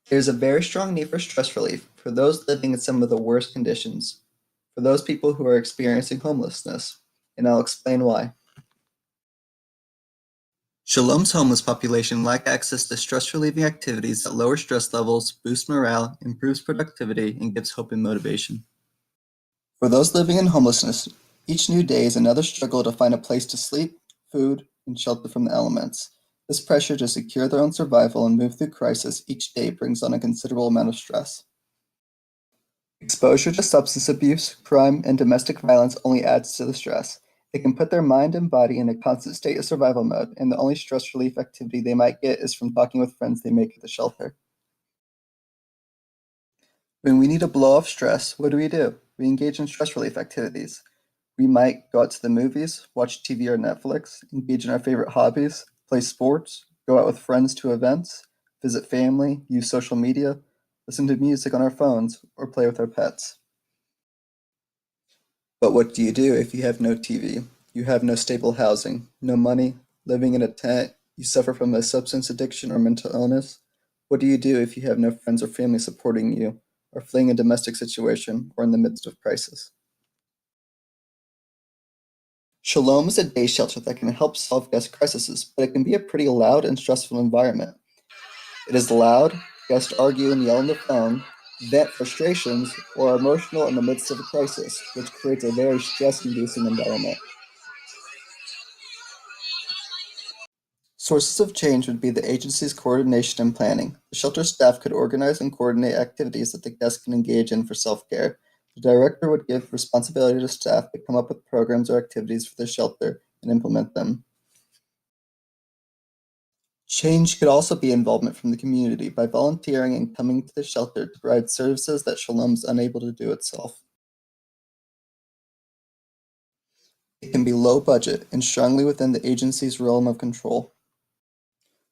There's a very strong need for stress relief for those living in some of the worst conditions, for those people who are experiencing homelessness, and I'll explain why. Shalom's homeless population lack access to stress-relieving activities that lower stress levels, boost morale, improves productivity, and gives hope and motivation. For those living in homelessness, each new day is another struggle to find a place to sleep, food, and shelter from the elements. This pressure to secure their own survival and move through crisis each day brings on a considerable amount of stress. Exposure to substance abuse, crime, and domestic violence only adds to the stress. It can put their mind and body in a constant state of survival mode, and the only stress relief activity they might get is from talking with friends they make at the shelter. When we need to blow off stress, what do? We engage in stress relief activities. We might go out to the movies, watch TV or Netflix, engage in our favorite hobbies, play sports, go out with friends to events, visit family, use social media, listen to music on our phones, or play with our pets. But what do you do if you have no TV? You have no stable housing, no money, living in a tent, you suffer from a substance addiction or mental illness? What do you do if you have no friends or family supporting you, or fleeing a domestic situation, or in the midst of crisis? Shalom is a day shelter that can help solve guest crises, but it can be a pretty loud and stressful environment. It is loud, guests argue and yell on the phone, vent frustrations, or are emotional in the midst of a crisis, which creates a very stress-inducing environment. Sources of change would be the agency's coordination and planning. The shelter staff could organize and coordinate activities that the guests can engage in for self-care. The director would give responsibility to staff to come up with programs or activities for the shelter and implement them. Change could also be involvement from the community by volunteering and coming to the shelter to provide services that Shalom is unable to do itself. It can be low budget and strongly within the agency's realm of control.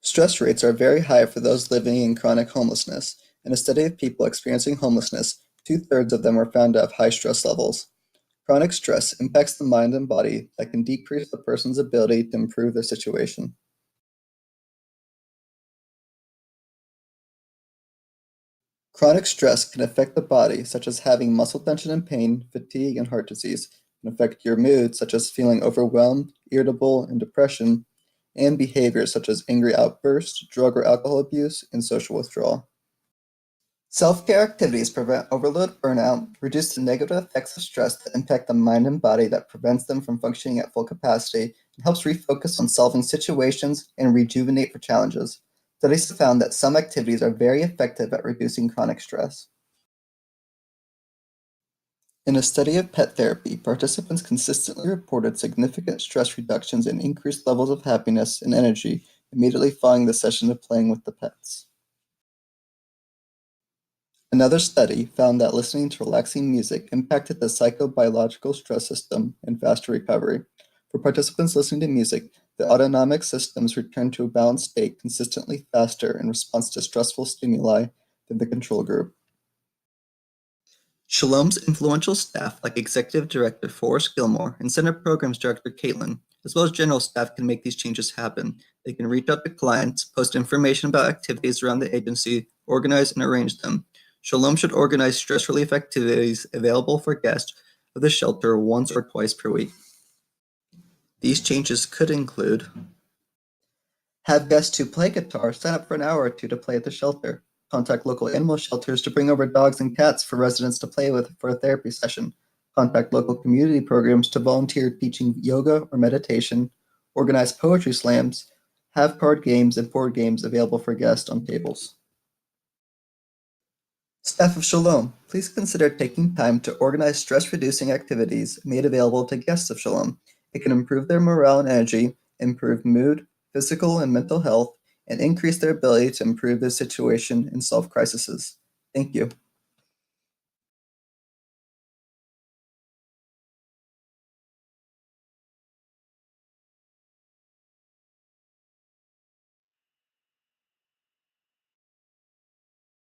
Stress rates are very high for those living in chronic homelessness. In a study of people experiencing homelessness, 2/3 of them were found to have high stress levels. Chronic stress impacts the mind and body that can decrease the person's ability to improve their situation. Chronic stress can affect the body, such as having muscle tension and pain, fatigue, and heart disease. It can affect your mood, such as feeling overwhelmed, irritable, and depression, and behaviors such as angry outbursts, drug or alcohol abuse, and social withdrawal. Self-care activities prevent overload, burnout, reduce the negative effects of stress that impact the mind and body that prevents them from functioning at full capacity, and helps refocus on solving situations and rejuvenate for challenges. Studies have found that some activities are very effective at reducing chronic stress. In a study of pet therapy, participants consistently reported significant stress reductions and increased levels of happiness and energy immediately following the session of playing with the pets. Another study found that listening to relaxing music impacted the psychobiological stress system and faster recovery. For participants listening to music, the autonomic systems returned to a balanced state consistently faster in response to stressful stimuli than the control group. Shalom's influential staff, like Executive Director Forrest Gilmore and Center Programs Director Caitlin, as well as general staff, can make these changes happen. They can reach out to clients, post information about activities around the agency, organize and arrange them. Shalom should organize stress relief activities available for guests of the shelter once or twice per week. These changes could include: have guests who play guitar sign up for an hour or two to play at the shelter. Contact local animal shelters to bring over dogs and cats for residents to play with for a therapy session. Contact local community programs to volunteer teaching yoga or meditation. Organize poetry slams. Have card games and board games available for guests on tables. Staff of Shalom, please consider taking time to organize stress-reducing activities made available to guests of Shalom. It can improve their morale and energy, improve mood, physical and mental health, and increase their ability to improve their situation and solve crises. Thank you.